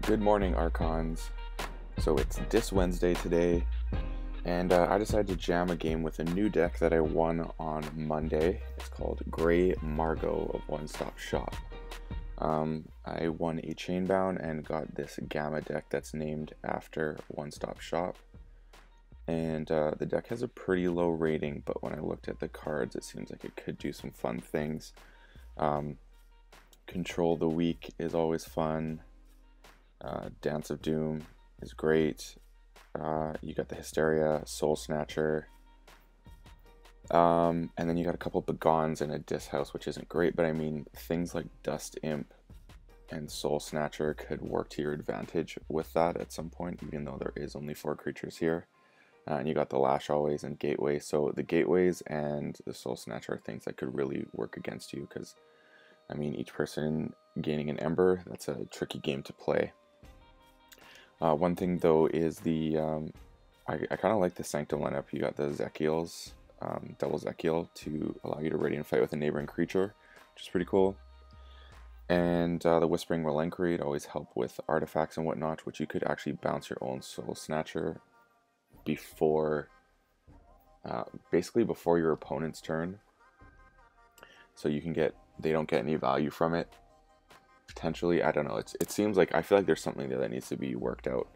Good morning, Archons. So it's this Wednesday today, and I decided to jam a game with a new deck that I won on Monday. It's called Grey Margot of One Stop Shop. I won a Chainbound and got this GAMA deck that's named after One Stop Shop. And the deck has a pretty low rating, but when I looked at the cards, it seems like it could do some fun things. Control the Weak is always fun. Dance of Doom is great. You got the Hysteria, Soul Snatcher. And then you got a couple Begons and a Dis House, which isn't great, but I mean, things like Dust Imp and Soul Snatcher could work to your advantage with that at some point, even though there is only 4 creatures here. And you got the Lash Always and Gateway. So the Gateways and the Soul Snatcher are things that could really work against you, because, I mean, each person gaining an Ember, that's a tricky game to play. One thing though is the I kind of like the Sanctum lineup. You got the Zekiels, double Zekiel to allow you to Radiant Fight with a neighboring creature, which is pretty cool. And the Whispering Relinquary to always help with artifacts and whatnot, which you could actually bounce your own Soul Snatcher before, basically before your opponent's turn, so you can they don't get any value from it. Potentially, I don't know. It seems like, I feel like there's something there that needs to be worked out.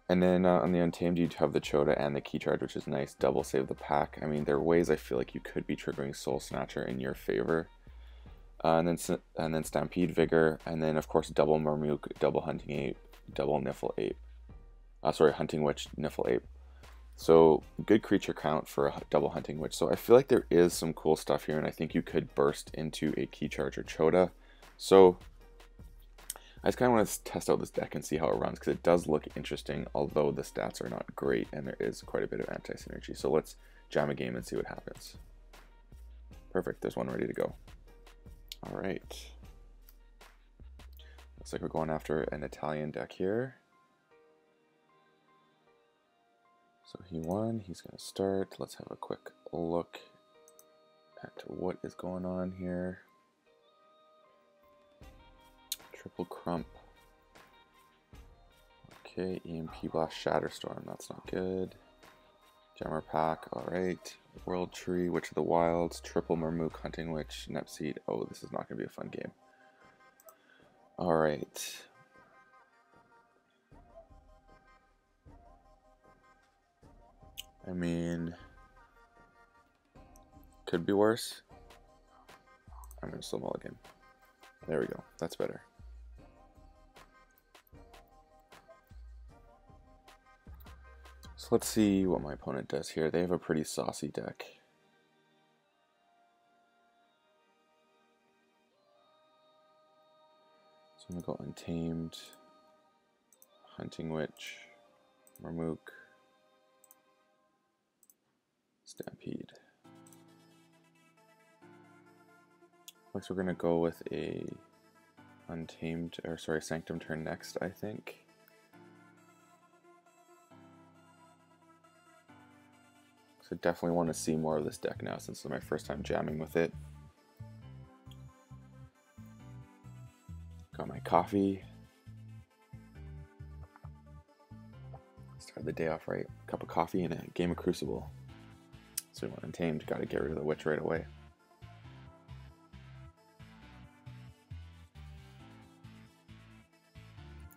And then on the Untamed, you have the Chota and the Key Charge, which is nice. Double save the pack. I mean, there are ways I feel like you could be triggering Soul Snatcher in your favor. And then Stampede Vigor, and then of course double Marmook, double Hunting Ape, double Niffle Ape. Hunting Witch, Niffle Ape. So good creature count for a double Hunting Witch. So I feel like there is some cool stuff here, and I think you could burst into a Key Charge or Chota. So I just kind of want to test out this deck and see how it runs, because it does look interesting, although the stats are not great and there is quite a bit of anti-synergy. So let's jam a game and see what happens. Perfect, there's one ready to go. All right. Looks like we're going after an Italian deck here. So he won, he's going to start. Let's have a quick look at what is going on here. Triple Crump. Okay, EMP Blast, Shatterstorm, that's not good. Jammer Pack, alright. World Tree, Witch of the Wilds, Triple Marmook, Hunting Witch, Nepseed. Oh, this is not going to be a fun game. Alright. I mean, could be worse. I'm going to slow mulligan. There we go, that's better. So let's see what my opponent does here. They have a pretty saucy deck. So I'm going to go Untamed, Hunting Witch, Marmook, Stampede. Looks we're going to go with a Sanctum turn next, I think. So definitely want to see more of this deck now, since it's my first time jamming with it. Got my coffee. Start the day off right. Cup of coffee and a game of Crucible. So we went Untamed, got to get rid of the Witch right away.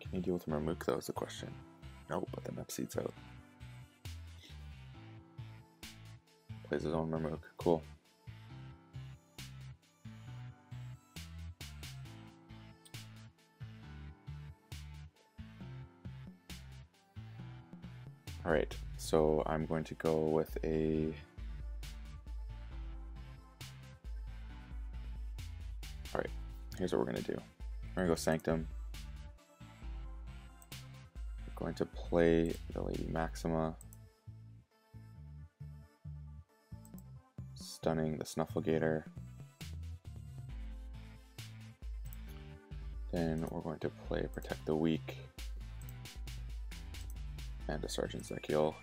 Can you deal with Marmook though is the question. Nope, but the Nepseed's out. Plays his own Marmook. Cool. Alright, so I'm going to go with a... Alright, here's what we're going to do. We're going to go Sanctum. We're going to play the Lady Maxima. Stunning the Snufflegator. Then we're going to play Protect the Weak and a Sergeant Zekiel.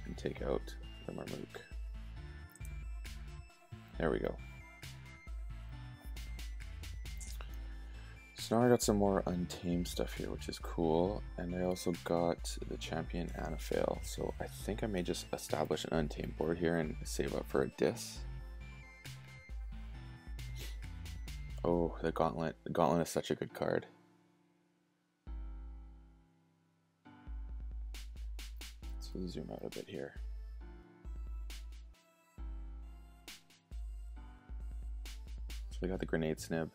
And take out the Marmook. There we go. So now I got some more Untamed stuff here, which is cool, and I also got the Champion and a Fail, so I think I may just establish an Untamed board here and save up for a Dis. Oh, the Gauntlet. The Gauntlet is such a good card. So zoom out a bit here. So we got the Grenade Snib.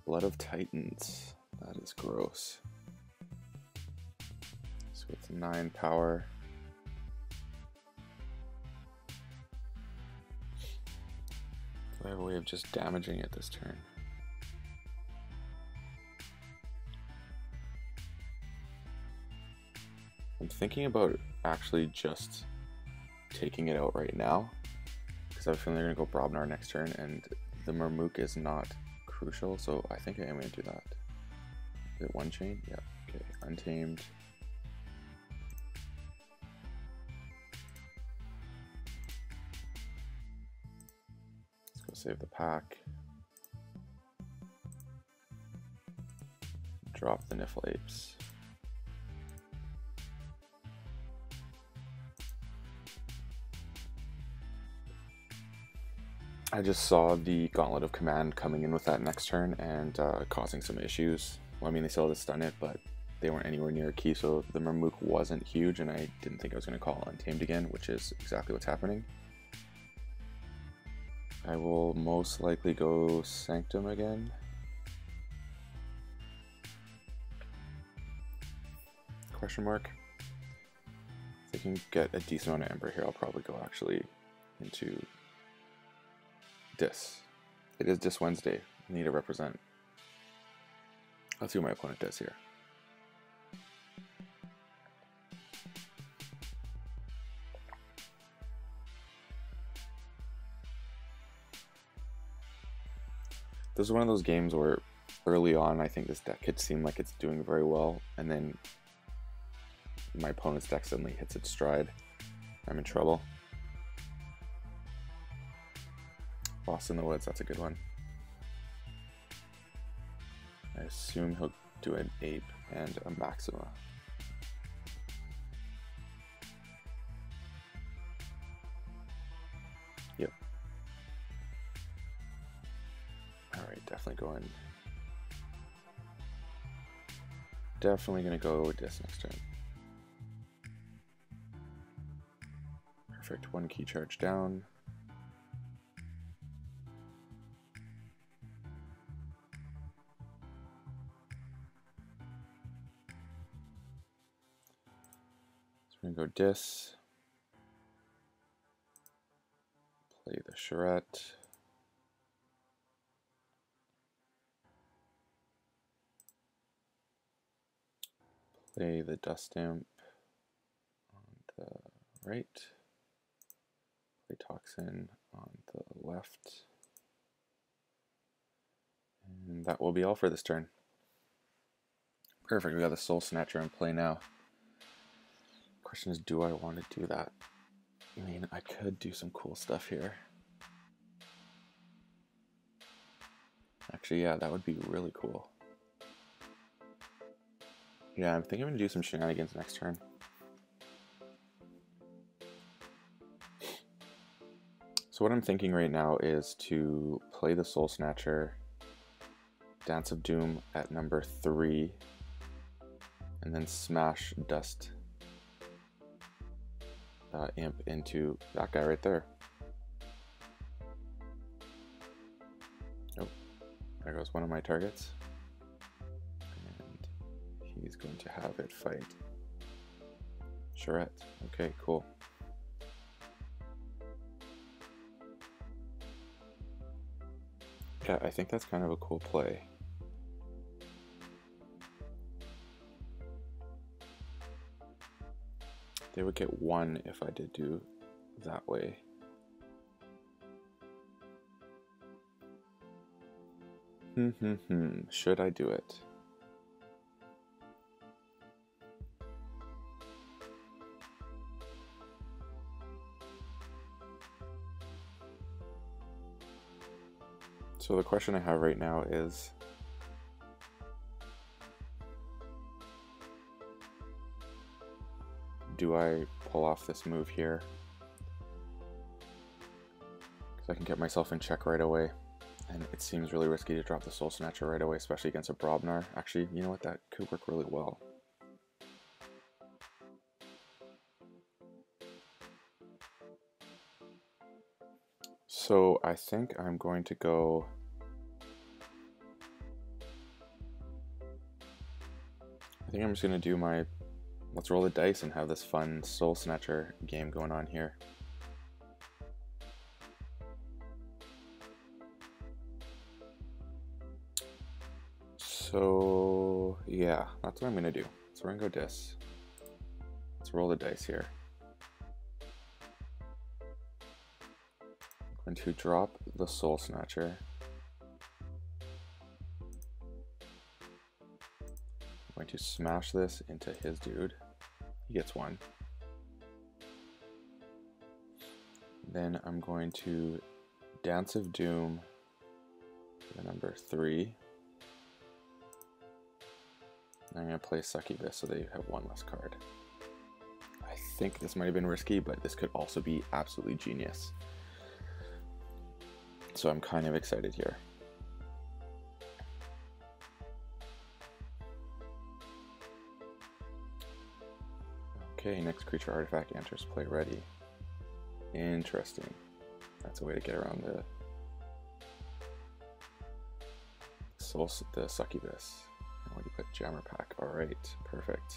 Blood of Titans. That is gross. So it's 9 power. Do I have a way of just damaging it this turn? I'm thinking about actually just taking it out right now, because I have a feeling they're going to go Brobnar next turn, and the Murmuk is not crucial, so I think I am going to do that. Is it one chain? Yeah, okay. Untamed. Let's go save the pack. Drop the Niffle Apes. I just saw the Gauntlet of Command coming in with that next turn and causing some issues. Well, I mean, they still had to stun it, but they weren't anywhere near a key, so the Murmuk wasn't huge, and I didn't think I was going to call Untamed again, which is exactly what's happening. I will most likely go Sanctum again. Question mark. If I can get a decent amount of Ember here, I'll probably go actually into Dis. It is Dis Wednesday. I need to represent. Let's see what my opponent does here. This is one of those games where early on I think this deck could seem like it's doing very well, and then my opponent's deck suddenly hits its stride. I'm in trouble. Lost in the Woods, that's a good one. I assume he'll do an Ape and a Maxima. Yep. Alright, definitely going. Definitely gonna go Dis next turn. Perfect, 1 key charge down. We're gonna go Dis, play the Charette, play the Dust Imp on the right, play Toxin on the left, and that will be all for this turn. Perfect, we got the Soul Snatcher in play now. Question is, do I want to do that? I mean, I could do some cool stuff here. Actually, yeah, that would be really cool. Yeah, I'm thinking I'm going to do some shenanigans next turn. So what I'm thinking right now is to play the Soul Snatcher, Dance of Doom at number 3, and then smash Dust Imp into that guy right there. Oh, there goes one of my targets. And he's going to have it fight Charette. Okay, cool. Yeah, I think that's kind of a cool play. They would get 1 if I did do that way. Should I do it? So the question I have right now is, do I pull off this move here? Because I can get myself in check right away. And it seems really risky to drop the Soul Snatcher right away, especially against a Brobnar. Actually, you know what? That could work really well. So I think I'm going to go... I think I'm just going to do my... Let's roll the dice and have this fun Soul Snatcher game going on here. So, yeah, that's what I'm going to do. So we're going to go dis. Let's roll the dice here. I'm going to drop the Soul Snatcher. I'm going to smash this into his dude. He gets one. Then I'm going to Dance of Doom, the number 3. I'm going to play Succubus so they have one less card. I think this might have been risky, but this could also be absolutely genius. So I'm kind of excited here. Okay, next creature artifact enters play ready. Interesting. That's a way to get around the Succubus. What do you put? Jammer Pack. Alright, perfect.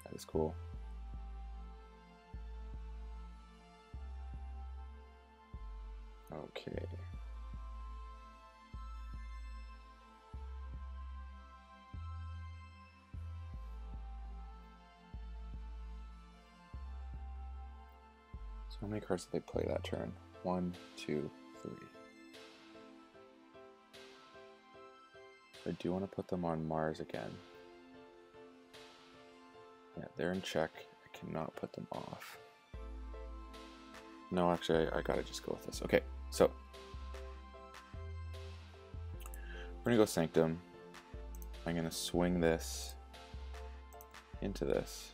That is cool. Okay. So how many cards did they play that turn? 1, 2, 3. I do want to put them on Mars again. Yeah, they're in check. I cannot put them off. No, actually, I gotta just go with this. Okay, so we're gonna go Sanctum. I'm gonna swing this into this.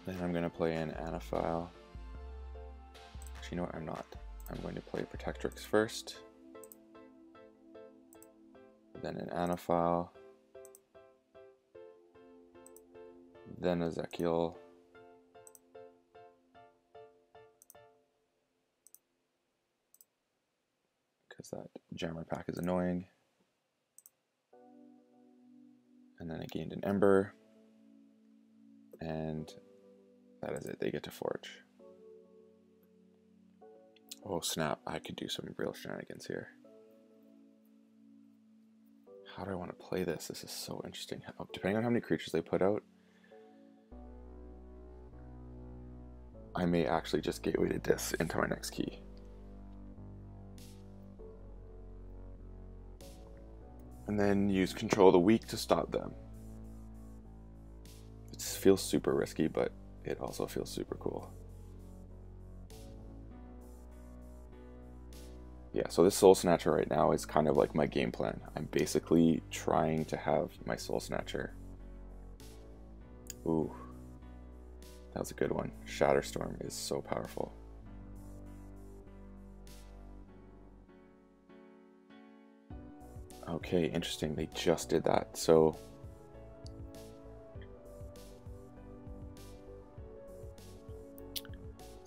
Then I'm gonna play an Anaphile. Actually, you know what? I'm not. I'm going to play Protectrix first. Then an Anaphile. Then Ezekiel. Because that Jammer Pack is annoying. And then I gained an Ember. And that is it. They get to forge. Oh snap, I could do some real shenanigans here. How do I want to play this? This is so interesting. Depending on how many creatures they put out, I may actually just gateway to dis into my next key. And then use Control of the Weak to stop them. It feels super risky, but it also feels super cool. Yeah, so this Soul Snatcher right now is kind of like my game plan. I'm basically trying to have my Soul Snatcher. Ooh, that was a good one. Shatterstorm is so powerful. Okay, interesting. They just did that. So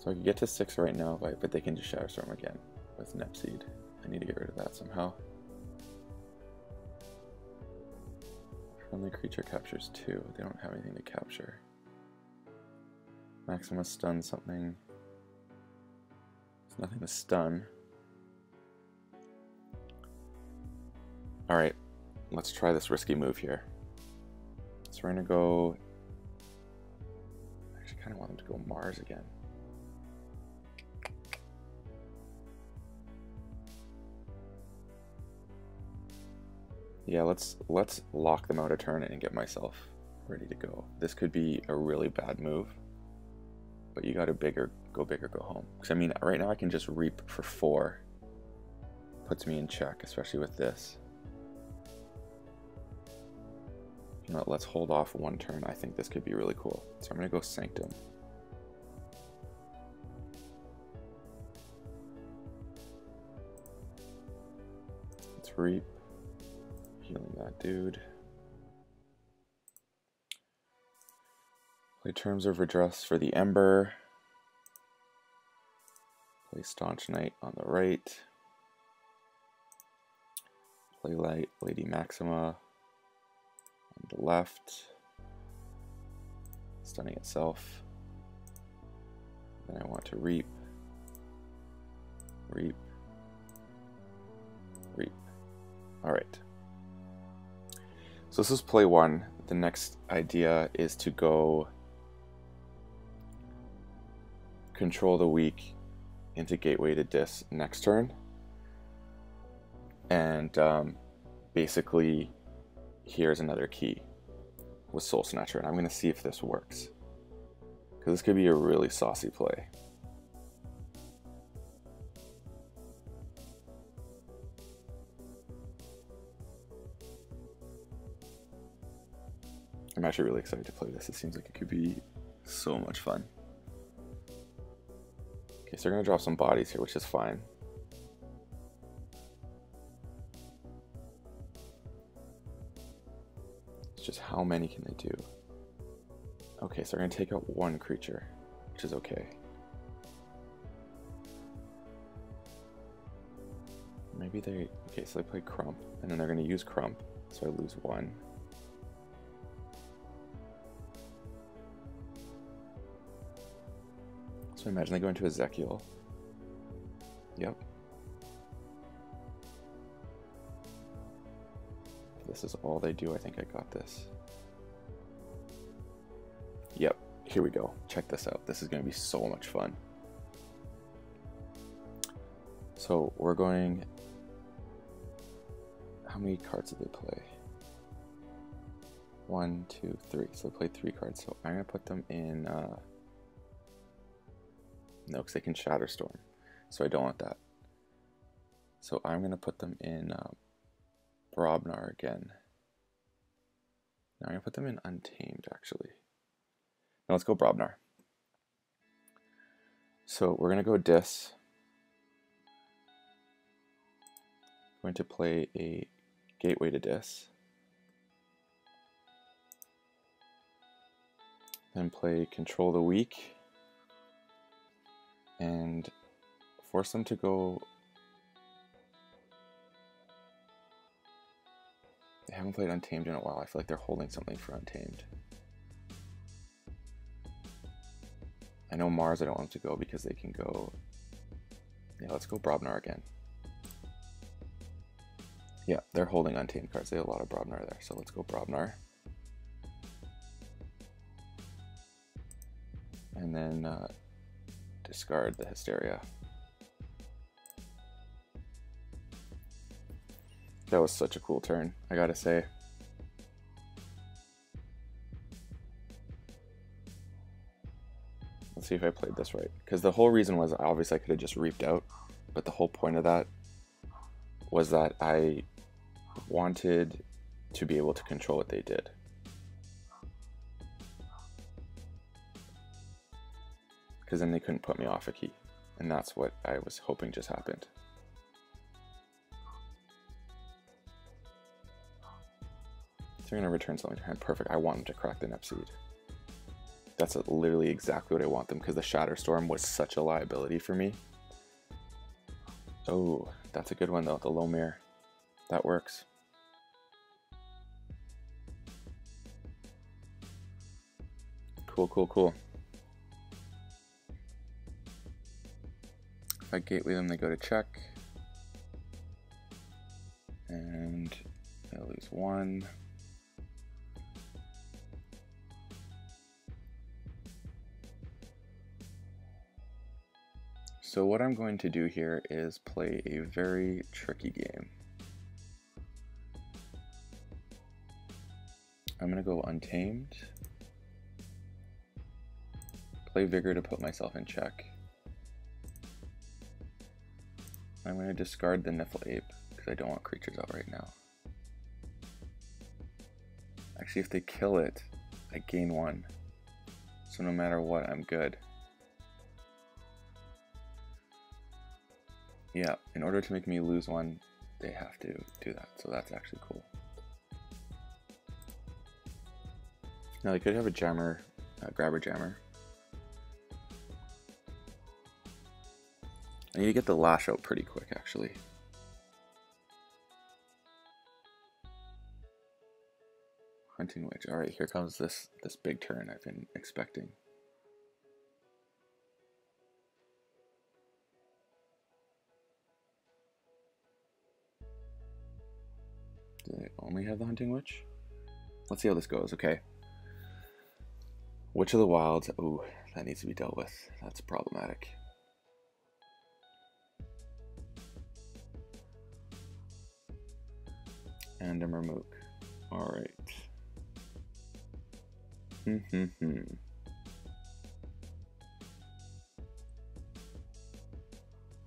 I can get to 6 right now, but they can just Shatterstorm again with Nepseed. I need to get rid of that somehow. Friendly creature captures 2. They don't have anything to capture. Maximus stun something. There's nothing to stun. Alright, let's try this risky move here. So we're gonna go... I actually kind of want them to go Mars again. Yeah, let's lock them out a turn and get myself ready to go. This could be a really bad move, but you gotta go big or go home. Because I mean, right now I can just reap for 4, puts me in check, especially with this. You know what, let's hold off one turn. I think this could be really cool. So I'm going to go Sanctum. Let's reap. Healing that dude. Play Terms of Redress for the Ember. Play Staunch Knight on the right. Play Light Lady Maxima on the left. Stunning itself. Then I want to reap. Reap. Reap. Alright. So this is play one. The next idea is to go Control the Weak into Gateway to Dis next turn. And basically, here's another key with Soul Snatcher. And I'm going to see if this works, because this could be a really saucy play. I'm actually really excited to play this. It seems like it could be so much fun. Okay, so they're going to drop some bodies here, which is fine. It's just how many can they do? Okay, so they're going to take out one creature, which is okay. Maybe they... Okay, so they play Crump, and then they're going to use Crump, so I lose one. So imagine they go into Ezekiel. Yep. If this is all they do, I think I got this. Yep, here we go. Check this out. This is going to be so much fun. So we're going... How many cards did they play? 1, 2, 3. So they played 3 cards. So I'm going to put them in... No, because they can Shatterstorm, so I don't want that. So I'm going to put them in Brobnar again. Now I'm going to put them in Untamed, actually. Now let's go Brobnar. So we're going to go Dis. Going to play a Gateway to Dis. Then play Control the Weak. And force them to go... They haven't played Untamed in a while. I feel like they're holding something for Untamed. I know Mars I don't want them to go because they can go... Yeah, let's go Brobnar again. Yeah, they're holding Untamed cards. They have a lot of Brobnar there, so let's go Brobnar. And then... discard the Hysteria. That was such a cool turn, I gotta say. Let's see if I played this right. Because the whole reason was, obviously I could have just reaped out, but the whole point of that was that I wanted to be able to control what they did. Because then they couldn't put me off a key. And that's what I was hoping just happened. So they're going to return something to hand. Perfect. I want them to crack the Nepseed. That's literally exactly what I want them, because the Shatterstorm was such a liability for me. Oh, that's a good one though, the Low Mirror. That works. Cool, cool, cool. If I gateway them, they go to check. And I lose one. So what I'm going to do here is play a very tricky game. I'm going to go Untamed. Play Vigor to put myself in check. I'm I'm going to discard the Niffle Ape because I don't want creatures out right now. Actually, if they kill it, I gain 1. So no matter what, I'm good. Yeah, in order to make me lose 1, they have to do that. So that's actually cool. Now they could have a jammer, grabber jammer. I need to get the lash out pretty quick, actually. Hunting Witch. All right, here comes this big turn I've been expecting. Do they only have the Hunting Witch? Let's see how this goes. Okay. Witch of the Wilds. Ooh, that needs to be dealt with. That's problematic. And a Murmook. Alright.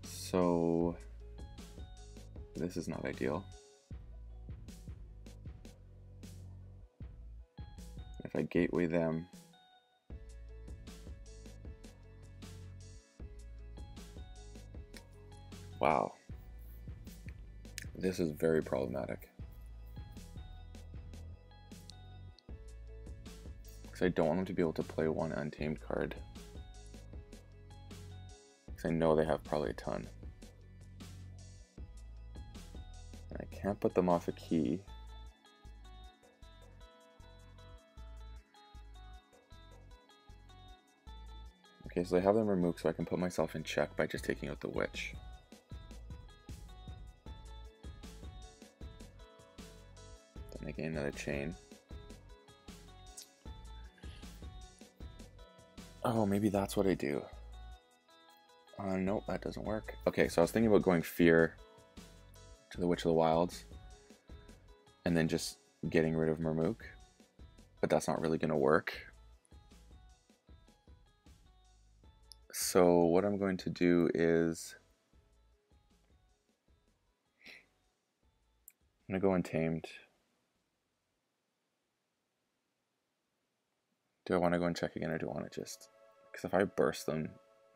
So, this is not ideal. If I gateway them, wow. This is very problematic. Because I don't want them to be able to play 1 Untamed card. Because I know they have probably a ton. And I can't put them off a key. Okay, so they have them removed, so I can put myself in check by just taking out the Witch. Then I gain another chain. Oh, maybe that's what I do. Nope, that doesn't work. Okay, so I was thinking about going Fear to the Witch of the Wilds and then just getting rid of Murmook, but that's not really going to work. So what I'm going to do is I'm going to go Untamed. Do I want to go and check again, or do I want to just... Because if I burst them,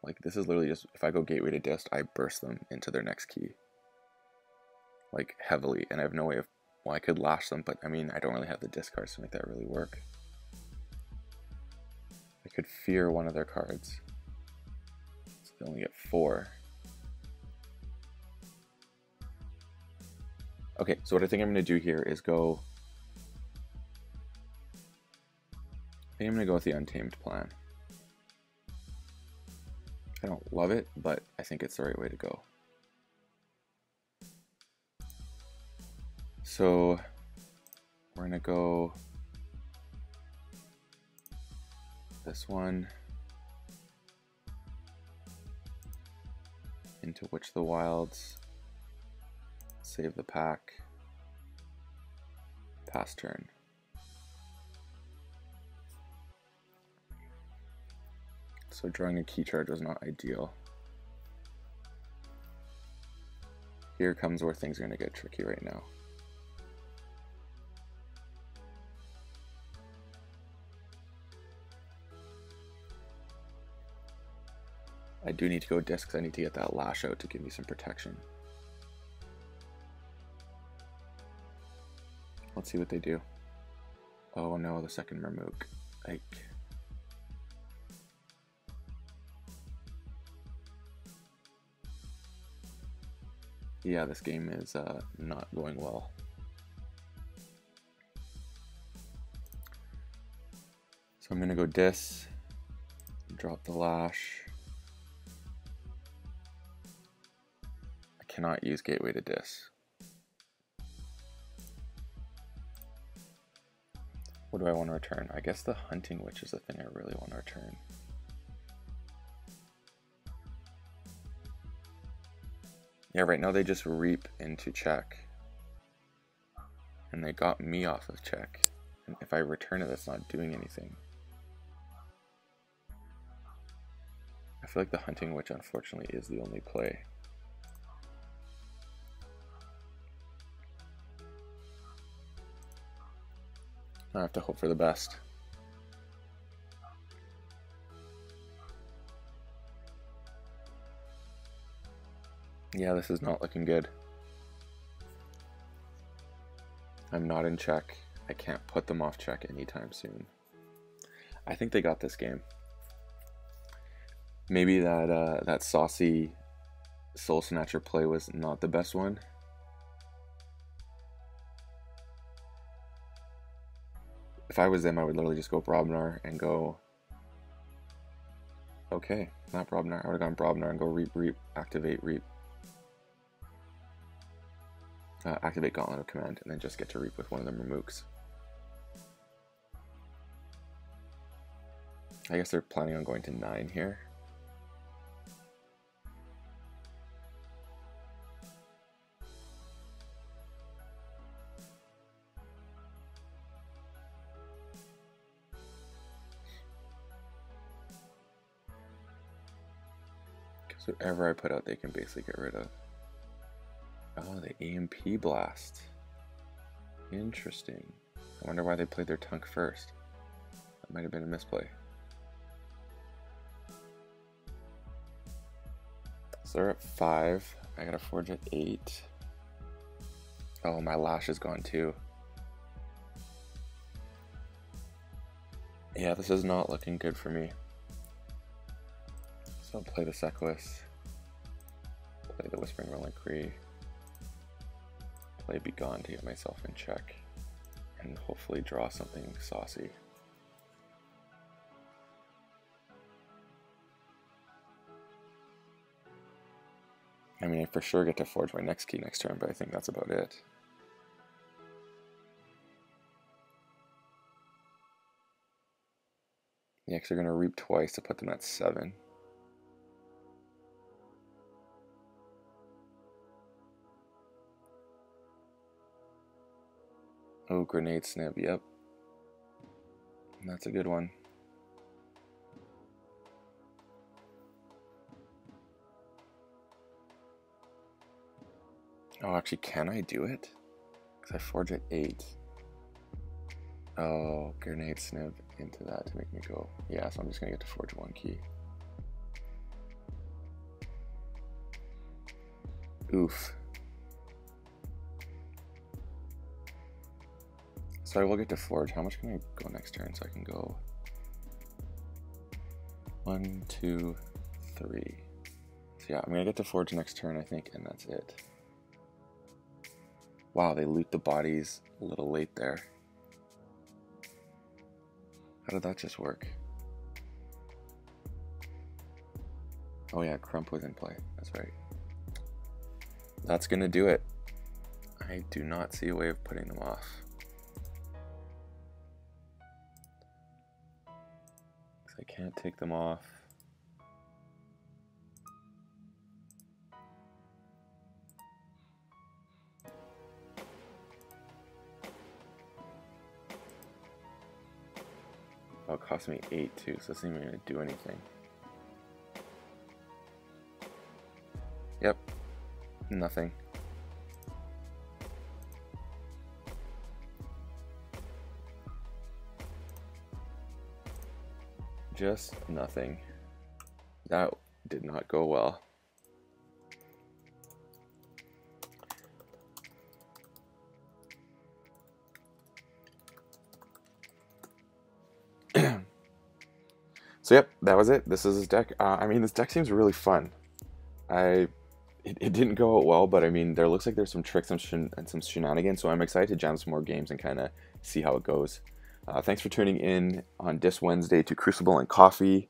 like this is literally just, if I go Gateway to Dist, I burst them into their next key. Like heavily, and I have no way of... Well, I could lash them, but I mean, I don't really have the discards to make that really work. I could Fear one of their cards. So they only get 4. Okay, so what I think I'm going to do here is go... I think I'm going to go with the Untamed plan. I don't love it, but I think it's the right way to go. So we're going to go this one into Witch of the Wilds, save the pack, pass turn. So drawing a key charge was not ideal. Here comes where things are going to get tricky right now. I do need to go Disc because I need to get that Lash out to give me some protection. Let's see what they do. Oh no, the second Murmook. Ike. Yeah, this game is not going well. So I'm going to go Dis, drop the Lash. I cannot use Gateway to Dis. What do I want to return? I guess the Hunting Witch is the thing I really want to return. Yeah, right now they just reap into check. And they got me off of check. And if I return it, that's not doing anything. I feel like the Hunting Witch, unfortunately, is the only play. I have to hope for the best. Yeah, this is not looking good. I'm not in check. I can't put them off check anytime soon. I think they got this game. Maybe that saucy Soul Snatcher play was not the best one. If I was them, I would literally just go Brobnar and go... Okay, not Brobnar. I would have gone Brobnar and go Reap, Reap, activate Reap. Activate Gauntlet of Command, and then just get to Reap with one of them Mooks. I guess they're planning on going to 9 here. Because whatever I put out, they can basically get rid of. Oh, the EMP Blast. Interesting. I wonder why they played their Tunk first. That might have been a misplay. So they're at 5. I gotta forge at 8. Oh, my Lash is gone too. Yeah, this is not looking good for me. So I'll play the Seckless. Play the Whispering Reliquary. Play Begone to get myself in check. And hopefully draw something saucy. I mean, I for sure get to forge my next key next turn, but I think that's about it. Yeah, because they're going to Reap twice to put them at 7. Oh, Grenade Snip, yep. That's a good one. Oh, actually, can I do it? Because I forge at 8. Oh, Grenade Snip into that to make me go. Yeah, so I'm just going to get to forge 1 key. Oof. So I will get to forge. How much can I go next turn so I can go 1, 2, 3. So yeah, I'm gonna get to forge next turn, I think, and that's it. Wow, they loot the bodies a little late there. How did that just work? Oh yeah, Crump was in play. That's right. That's gonna do it. I do not see a way of putting them off. I can't take them off. Oh, it cost me 8 too, so this isn't even going to do anything. Yep, nothing. Just nothing. That did not go well. So yep, that was it. This is his deck. I mean, this deck seems really fun. It didn't go out well, but I mean, there looks like there's some tricks and some shenanigans, so I'm excited to jam some more games and kind of see how it goes. Thanks for tuning in on this Wednesday to Crucible and Coffee.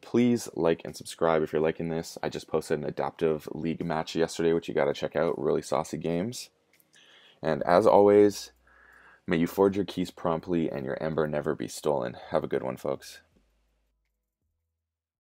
Please like and subscribe if you're liking this. I just posted an adaptive league match yesterday, which you got to check out. Really saucy games. And as always, may you forge your keys promptly and your ember never be stolen. Have a good one, folks.